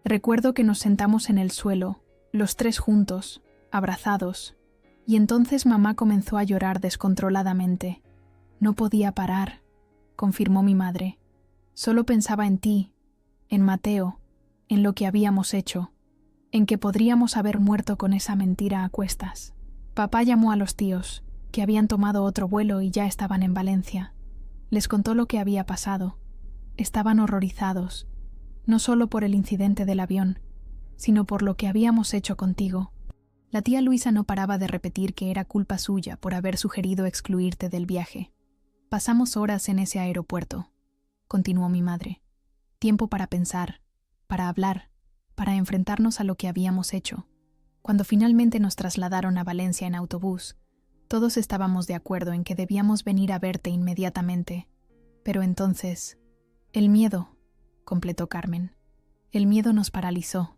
Recuerdo que nos sentamos en el suelo, los tres juntos, abrazados, y entonces mamá comenzó a llorar descontroladamente. No podía parar, confirmó mi madre. Solo pensaba en ti, en Mateo, en lo que habíamos hecho, en que podríamos haber muerto con esa mentira a cuestas. Papá llamó a los tíos, que habían tomado otro vuelo y ya estaban en Valencia. Les contó lo que había pasado. Estaban horrorizados, no solo por el incidente del avión, sino por lo que habíamos hecho contigo. La tía Luisa no paraba de repetir que era culpa suya por haber sugerido excluirte del viaje. Pasamos horas en ese aeropuerto, continuó mi madre. Tiempo para pensar, para hablar, para enfrentarnos a lo que habíamos hecho. Cuando finalmente nos trasladaron a Valencia en autobús, todos estábamos de acuerdo en que debíamos venir a verte inmediatamente. Pero entonces, el miedo, completó Carmen. El miedo nos paralizó.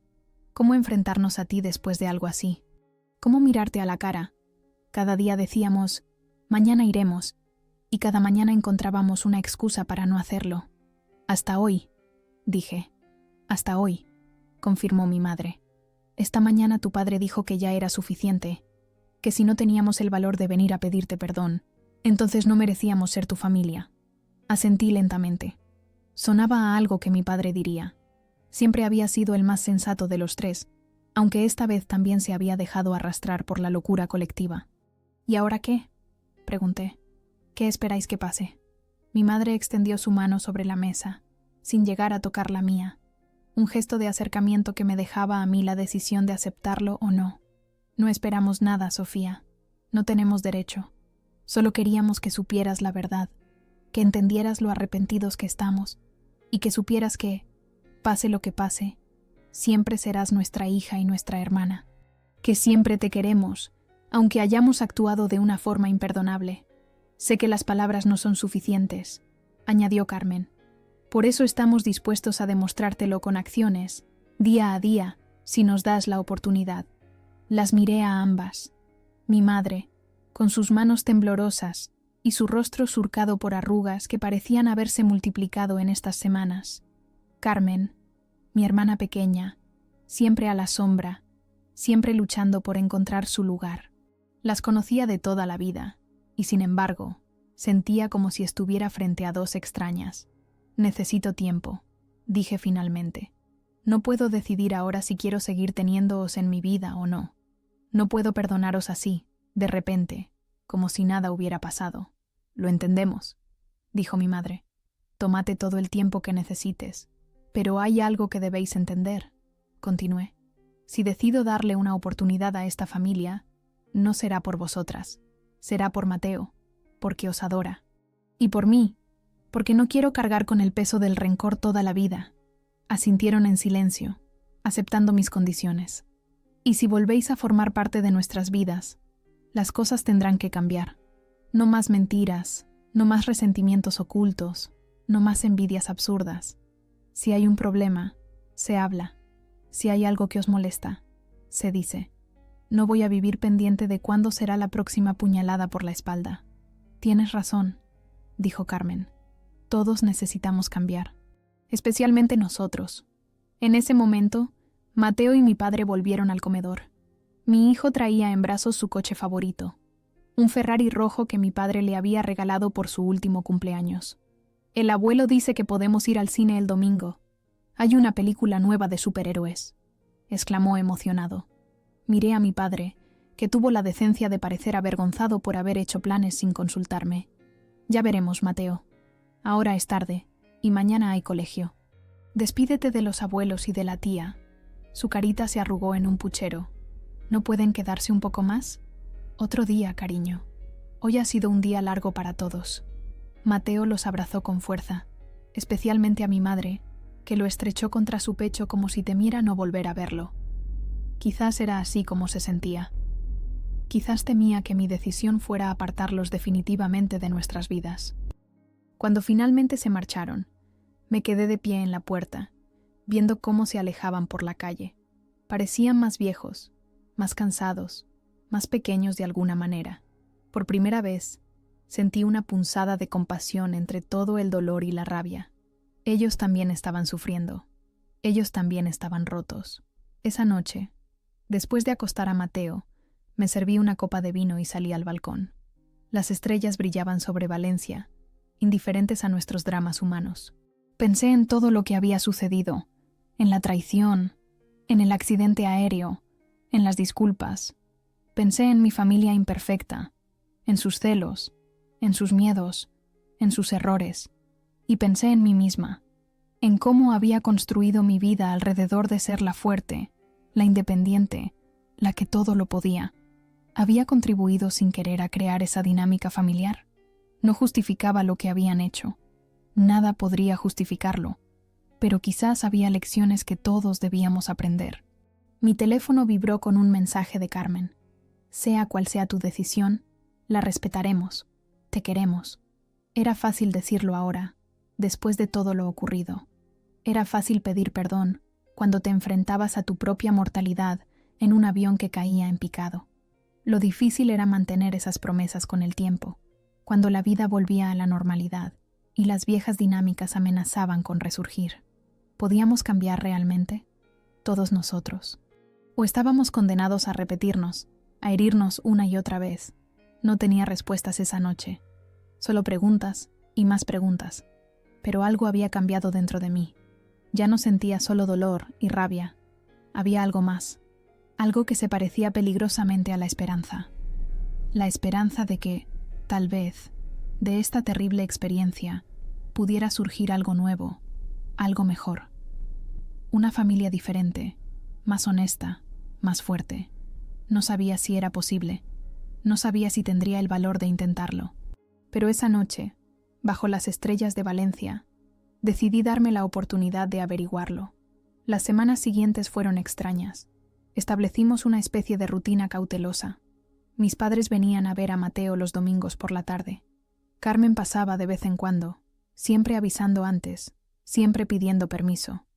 ¿Cómo enfrentarnos a ti después de algo así? ¿Cómo mirarte a la cara? Cada día decíamos, mañana iremos, y cada mañana encontrábamos una excusa para no hacerlo. Hasta hoy, dije. Hasta hoy, confirmó mi madre. Esta mañana tu padre dijo que ya era suficiente, que si no teníamos el valor de venir a pedirte perdón, entonces no merecíamos ser tu familia. Asentí lentamente. Sonaba a algo que mi padre diría. Siempre había sido el más sensato de los tres, aunque esta vez también se había dejado arrastrar por la locura colectiva. ¿Y ahora qué?, pregunté. ¿Qué esperáis que pase? Mi madre extendió su mano sobre la mesa, sin llegar a tocar la mía, un gesto de acercamiento que me dejaba a mí la decisión de aceptarlo o no. No esperamos nada, Sofía. No tenemos derecho. Solo queríamos que supieras la verdad, que entendieras lo arrepentidos que estamos, y que supieras que, pase lo que pase, siempre serás nuestra hija y nuestra hermana, que siempre te queremos, aunque hayamos actuado de una forma imperdonable. Sé que las palabras no son suficientes, añadió Carmen. Por eso estamos dispuestos a demostrártelo con acciones, día a día, si nos das la oportunidad. Las miré a ambas. Mi madre, con sus manos temblorosas y su rostro surcado por arrugas que parecían haberse multiplicado en estas semanas. Carmen, mi hermana pequeña, siempre a la sombra, siempre luchando por encontrar su lugar. Las conocía de toda la vida, y sin embargo, sentía como si estuviera frente a dos extrañas. Necesito tiempo, dije finalmente. No puedo decidir ahora si quiero seguir teniéndoos en mi vida o no. No puedo perdonaros así, de repente, como si nada hubiera pasado. Lo entendemos, dijo mi madre. Tómate todo el tiempo que necesites. Pero hay algo que debéis entender, continué. Si decido darle una oportunidad a esta familia, no será por vosotras, será por Mateo, porque os adora. Y por mí, porque no quiero cargar con el peso del rencor toda la vida. Asintieron en silencio, aceptando mis condiciones. Y si volvéis a formar parte de nuestras vidas, las cosas tendrán que cambiar. No más mentiras, no más resentimientos ocultos, no más envidias absurdas. Si hay un problema, se habla. Si hay algo que os molesta, se dice. No voy a vivir pendiente de cuándo será la próxima puñalada por la espalda. Tienes razón, dijo Carmen. Todos necesitamos cambiar, especialmente nosotros. En ese momento, Mateo y mi padre volvieron al comedor. Mi hijo traía en brazos su coche favorito, un Ferrari rojo que mi padre le había regalado por su último cumpleaños. El abuelo dice que podemos ir al cine el domingo. Hay una película nueva de superhéroes, exclamó emocionado. Miré a mi padre, que tuvo la decencia de parecer avergonzado por haber hecho planes sin consultarme. Ya veremos, Mateo. Ahora es tarde, y mañana hay colegio. Despídete de los abuelos y de la tía. Su carita se arrugó en un puchero. ¿No pueden quedarse un poco más? Otro día, cariño. Hoy ha sido un día largo para todos. Mateo los abrazó con fuerza, especialmente a mi madre, que lo estrechó contra su pecho como si temiera no volver a verlo. Quizás era así como se sentía. Quizás temía que mi decisión fuera apartarlos definitivamente de nuestras vidas. Cuando finalmente se marcharon, me quedé de pie en la puerta, viendo cómo se alejaban por la calle. Parecían más viejos, más cansados, más pequeños de alguna manera. Por primera vez, sentí una punzada de compasión entre todo el dolor y la rabia. Ellos también estaban sufriendo. Ellos también estaban rotos. Esa noche, después de acostar a Mateo, me serví una copa de vino y salí al balcón. Las estrellas brillaban sobre Valencia, indiferentes a nuestros dramas humanos. Pensé en todo lo que había sucedido, en la traición, en el accidente aéreo, en las disculpas. Pensé en mi familia imperfecta, en sus celos, en sus miedos, en sus errores, y pensé en mí misma, en cómo había construido mi vida alrededor de ser la fuerte, la independiente, la que todo lo podía. Había contribuido sin querer a crear esa dinámica familiar. No justificaba lo que habían hecho. Nada podría justificarlo, pero quizás había lecciones que todos debíamos aprender. Mi teléfono vibró con un mensaje de Carmen. Sea cual sea tu decisión, la respetaremos. Te queremos. Era fácil decirlo ahora, después de todo lo ocurrido. Era fácil pedir perdón cuando te enfrentabas a tu propia mortalidad en un avión que caía en picado. Lo difícil era mantener esas promesas con el tiempo, cuando la vida volvía a la normalidad y las viejas dinámicas amenazaban con resurgir. ¿Podíamos cambiar realmente? Todos nosotros. ¿O estábamos condenados a repetirnos, a herirnos una y otra vez? No tenía respuestas esa noche. Solo preguntas y más preguntas. Pero algo había cambiado dentro de mí. Ya no sentía solo dolor y rabia. Había algo más. Algo que se parecía peligrosamente a la esperanza. La esperanza de que, tal vez, de esta terrible experiencia, pudiera surgir algo nuevo, algo mejor. Una familia diferente, más honesta, más fuerte. No sabía si era posible. No sabía si tendría el valor de intentarlo. Pero esa noche, bajo las estrellas de Valencia, decidí darme la oportunidad de averiguarlo. Las semanas siguientes fueron extrañas. Establecimos una especie de rutina cautelosa. Mis padres venían a ver a Mateo los domingos por la tarde. Carmen pasaba de vez en cuando, siempre avisando antes, siempre pidiendo permiso.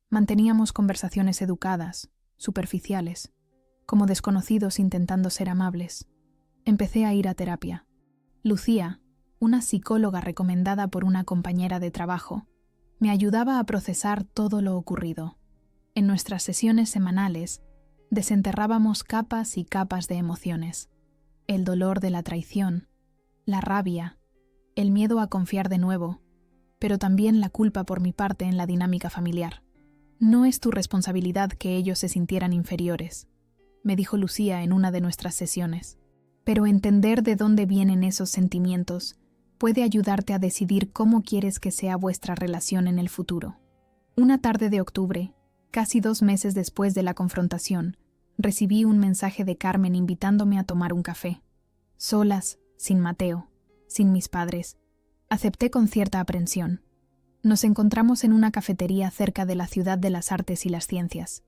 Manteníamos conversaciones educadas, superficiales, como desconocidos intentando ser amables. Empecé a ir a terapia. Lucía, una psicóloga recomendada por una compañera de trabajo, me ayudaba a procesar todo lo ocurrido. En nuestras sesiones semanales, desenterrábamos capas y capas de emociones. El dolor de la traición, la rabia, el miedo a confiar de nuevo, pero también la culpa por mi parte en la dinámica familiar. No es tu responsabilidad que ellos se sintieran inferiores, me dijo Lucía en una de nuestras sesiones. Pero entender de dónde vienen esos sentimientos puede ayudarte a decidir cómo quieres que sea vuestra relación en el futuro. Una tarde de octubre, casi 2 meses después de la confrontación, recibí un mensaje de Carmen invitándome a tomar un café. Solas, sin Mateo, sin mis padres. Acepté con cierta aprensión. Nos encontramos en una cafetería cerca de la Ciudad de las Artes y las Ciencias.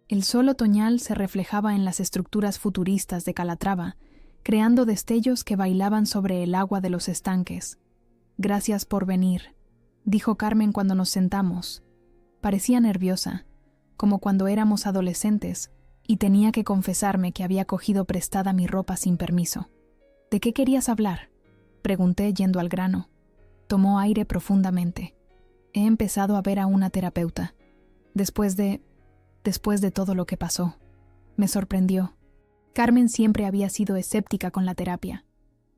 El sol otoñal se reflejaba en las estructuras futuristas de Calatrava, creando destellos que bailaban sobre el agua de los estanques. «Gracias por venir», dijo Carmen cuando nos sentamos. Parecía nerviosa, como cuando éramos adolescentes, y tenía que confesarme que había cogido prestada mi ropa sin permiso. «¿De qué querías hablar?», pregunté yendo al grano. Tomó aire profundamente. «He empezado a ver a una terapeuta. Después de todo lo que pasó». Me sorprendió. Carmen siempre había sido escéptica con la terapia.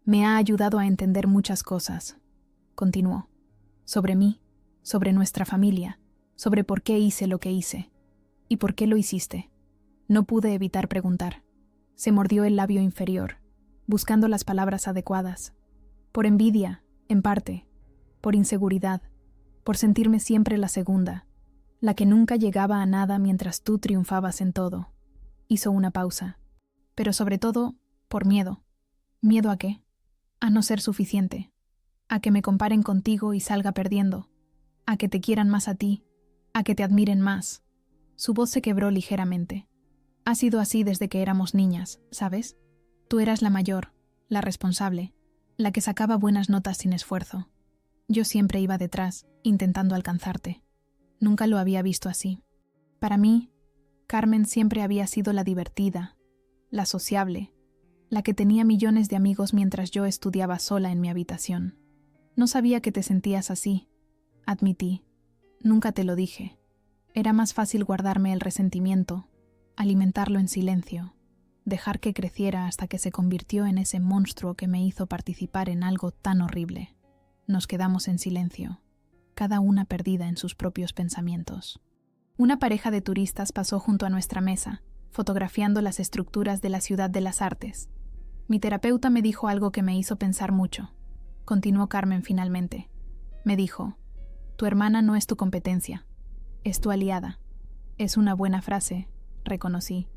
«Me ha ayudado a entender muchas cosas», continuó. «Sobre mí, sobre nuestra familia, sobre por qué hice lo que hice. ¿Y por qué lo hiciste?». No pude evitar preguntar. Se mordió el labio inferior, buscando las palabras adecuadas. Por envidia, en parte. Por inseguridad. Por sentirme siempre la segunda, la que nunca llegaba a nada mientras tú triunfabas en todo. Hizo una pausa. Pero sobre todo, por miedo. ¿Miedo a qué? A no ser suficiente. A que me comparen contigo y salga perdiendo. A que te quieran más a ti. A que te admiren más. Su voz se quebró ligeramente. Ha sido así desde que éramos niñas, ¿sabes? Tú eras la mayor, la responsable, la que sacaba buenas notas sin esfuerzo. Yo siempre iba detrás, intentando alcanzarte. Nunca lo había visto así. Para mí, Carmen siempre había sido la divertida, la sociable, la que tenía millones de amigos mientras yo estudiaba sola en mi habitación. No sabía que te sentías así, admití. Nunca te lo dije. Era más fácil guardarme el resentimiento, alimentarlo en silencio, dejar que creciera hasta que se convirtió en ese monstruo que me hizo participar en algo tan horrible. Nos quedamos en silencio, cada una perdida en sus propios pensamientos. Una pareja de turistas pasó junto a nuestra mesa, fotografiando las estructuras de la Ciudad de las Artes. Mi terapeuta me dijo algo que me hizo pensar mucho. Continuó Carmen finalmente. Me dijo: «Tu hermana no es tu competencia, es tu aliada». Es una buena frase, reconocí.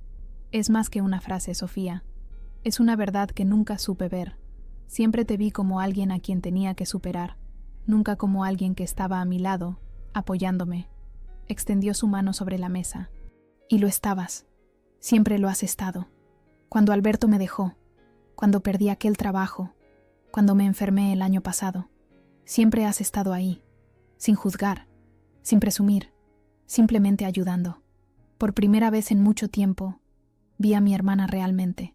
Es más que una frase, Sofía. Es una verdad que nunca supe ver. Siempre te vi como alguien a quien tenía que superar, nunca como alguien que estaba a mi lado, apoyándome. Extendió su mano sobre la mesa. Y lo estabas. Siempre lo has estado. Cuando Alberto me dejó, cuando perdí aquel trabajo, cuando me enfermé el año pasado, siempre has estado ahí, sin juzgar, sin presumir, simplemente ayudando. Por primera vez en mucho tiempo, vi a mi hermana realmente.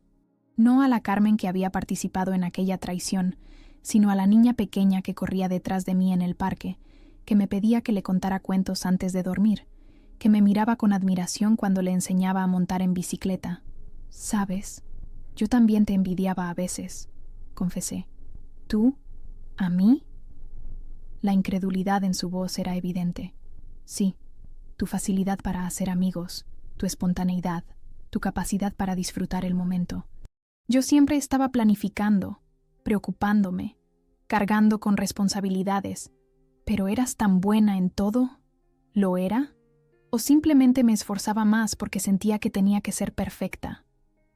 No a la Carmen que había participado en aquella traición, sino a la niña pequeña que corría detrás de mí en el parque, que me pedía que le contara cuentos antes de dormir, que me miraba con admiración cuando le enseñaba a montar en bicicleta. «Sabes, yo también te envidiaba a veces», confesé. «¿Tú? ¿A mí?» La incredulidad en su voz era evidente. «Sí, tu facilidad para hacer amigos, tu espontaneidad, tu capacidad para disfrutar el momento. Yo siempre estaba planificando, preocupándome, cargando con responsabilidades. ¿Pero eras tan buena en todo? ¿Lo era? ¿O simplemente me esforzaba más porque sentía que tenía que ser perfecta?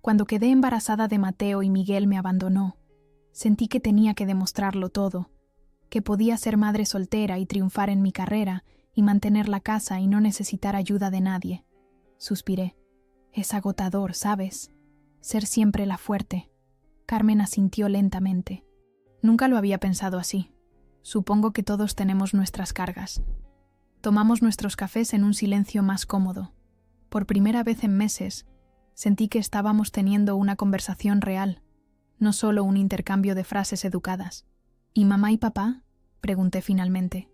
Cuando quedé embarazada de Mateo y Miguel me abandonó, sentí que tenía que demostrarlo todo, que podía ser madre soltera y triunfar en mi carrera y mantener la casa y no necesitar ayuda de nadie. Suspiré. Es agotador, ¿sabes? Ser siempre la fuerte. Carmen asintió lentamente. Nunca lo había pensado así. Supongo que todos tenemos nuestras cargas. Tomamos nuestros cafés en un silencio más cómodo. Por primera vez en meses, sentí que estábamos teniendo una conversación real, no solo un intercambio de frases educadas. ¿Y mamá y papá?, pregunté finalmente.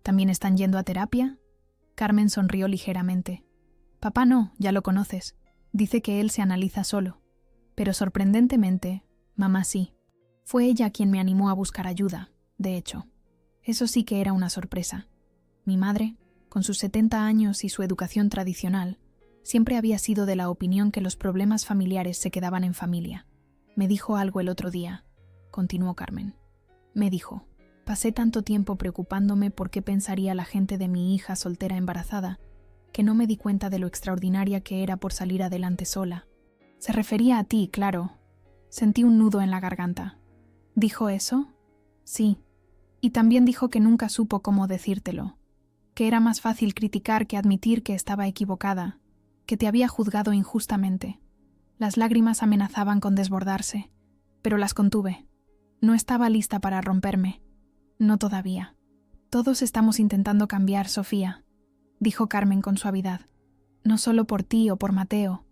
¿También están yendo a terapia? Carmen sonrió ligeramente. Papá no, ya lo conoces. Dice que él se analiza solo. Pero sorprendentemente, mamá sí. Fue ella quien me animó a buscar ayuda, de hecho. Eso sí que era una sorpresa. Mi madre, con sus 70 años y su educación tradicional, siempre había sido de la opinión que los problemas familiares se quedaban en familia. Me dijo algo el otro día, continuó Carmen. Me dijo, pasé tanto tiempo preocupándome por qué pensaría la gente de mi hija soltera embarazada, que no me di cuenta de lo extraordinaria que era por salir adelante sola. Se refería a ti, claro. Sentí un nudo en la garganta. ¿Dijo eso? Sí. Y también dijo que nunca supo cómo decírtelo, que era más fácil criticar que admitir que estaba equivocada, que te había juzgado injustamente. Las lágrimas amenazaban con desbordarse, pero las contuve. No estaba lista para romperme. No todavía. Todos estamos intentando cambiar, Sofía, dijo Carmen con suavidad. No solo por ti o por Mateo,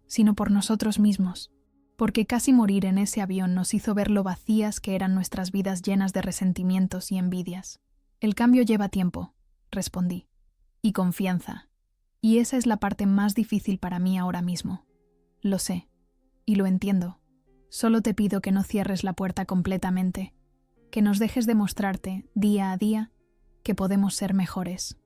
sino por nosotros mismos. Porque casi morir en ese avión nos hizo ver lo vacías que eran nuestras vidas llenas de resentimientos y envidias. El cambio lleva tiempo, respondí. Y confianza. Y esa es la parte más difícil para mí ahora mismo. Lo sé. Y lo entiendo. Solo te pido que no cierres la puerta completamente, que nos dejes demostrarte, día a día, que podemos ser mejores,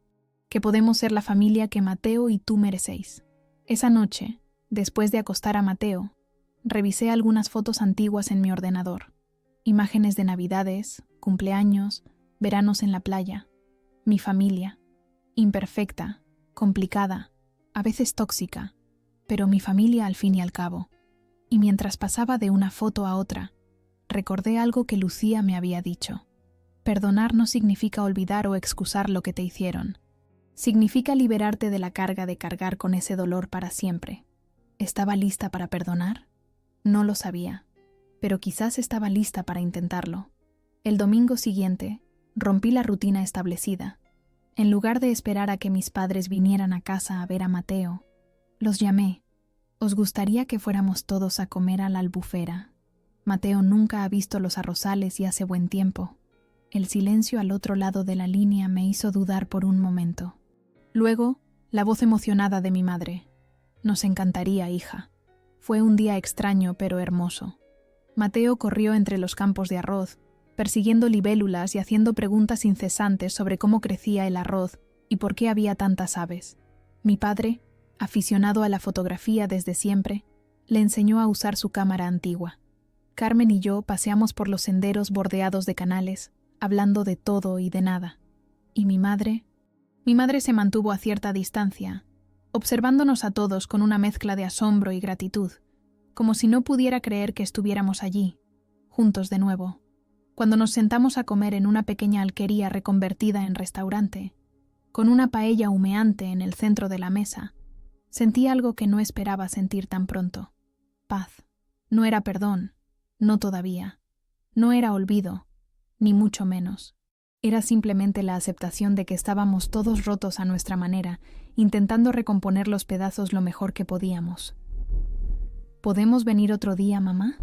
que podemos ser la familia que Mateo y tú merecéis. Esa noche, después de acostar a Mateo, revisé algunas fotos antiguas en mi ordenador. Imágenes de Navidades, cumpleaños, veranos en la playa. Mi familia. Imperfecta, complicada, a veces tóxica, pero mi familia al fin y al cabo. Y mientras pasaba de una foto a otra, recordé algo que Lucía me había dicho. Perdonar no significa olvidar o excusar lo que te hicieron. Significa liberarte de la carga de cargar con ese dolor para siempre. ¿Estaba lista para perdonar? No lo sabía, pero quizás estaba lista para intentarlo. El domingo siguiente, rompí la rutina establecida. En lugar de esperar a que mis padres vinieran a casa a ver a Mateo, los llamé. ¿Os gustaría que fuéramos todos a comer a la Albufera? Mateo nunca ha visto los arrozales y hace buen tiempo. El silencio al otro lado de la línea me hizo dudar por un momento. Luego, la voz emocionada de mi madre. Nos encantaría, hija. Fue un día extraño pero hermoso. Mateo corrió entre los campos de arroz, persiguiendo libélulas y haciendo preguntas incesantes sobre cómo crecía el arroz y por qué había tantas aves. Mi padre, aficionado a la fotografía desde siempre, le enseñó a usar su cámara antigua. Carmen y yo paseamos por los senderos bordeados de canales, hablando de todo y de nada. ¿Y mi madre? Mi madre se mantuvo a cierta distancia, observándonos a todos con una mezcla de asombro y gratitud, como si no pudiera creer que estuviéramos allí, juntos de nuevo. Cuando nos sentamos a comer en una pequeña alquería reconvertida en restaurante, con una paella humeante en el centro de la mesa, sentí algo que no esperaba sentir tan pronto. Paz. No era perdón, no todavía. No era olvido, ni mucho menos. Era simplemente la aceptación de que estábamos todos rotos a nuestra manera, intentando recomponer los pedazos lo mejor que podíamos. ¿Podemos venir otro día, mamá?,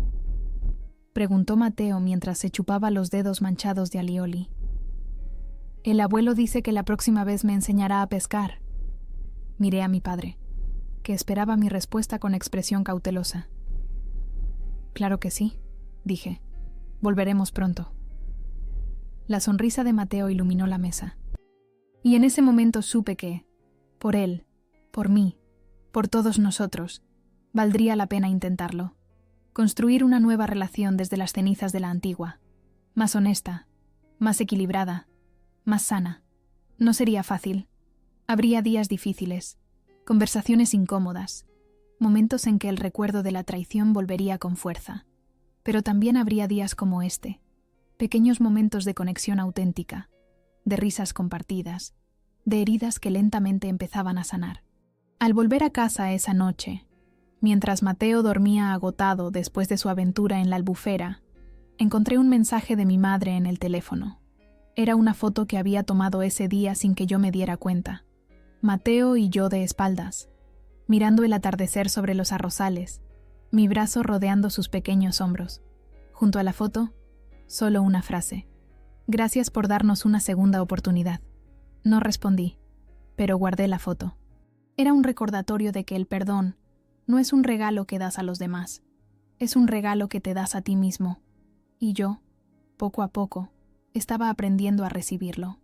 preguntó Mateo mientras se chupaba los dedos manchados de alioli. El abuelo dice que la próxima vez me enseñará a pescar. Miré a mi padre, que esperaba mi respuesta con expresión cautelosa. Claro que sí, dije. Volveremos pronto. La sonrisa de Mateo iluminó la mesa. Y en ese momento supe que, por él, por mí, por todos nosotros, valdría la pena intentarlo. Construir una nueva relación desde las cenizas de la antigua. Más honesta, más equilibrada, más sana. No sería fácil. Habría días difíciles, conversaciones incómodas, momentos en que el recuerdo de la traición volvería con fuerza. Pero también habría días como este, pequeños momentos de conexión auténtica, de risas compartidas, de heridas que lentamente empezaban a sanar. Al volver a casa esa noche, mientras Mateo dormía agotado después de su aventura en la Albufera, encontré un mensaje de mi madre en el teléfono. Era una foto que había tomado ese día sin que yo me diera cuenta. Mateo y yo de espaldas, mirando el atardecer sobre los arrozales, mi brazo rodeando sus pequeños hombros. Junto a la foto, solo una frase: «Gracias por darnos una segunda oportunidad». No respondí, pero guardé la foto. Era un recordatorio de que el perdón no es un regalo que das a los demás, es un regalo que te das a ti mismo. Y yo, poco a poco, estaba aprendiendo a recibirlo.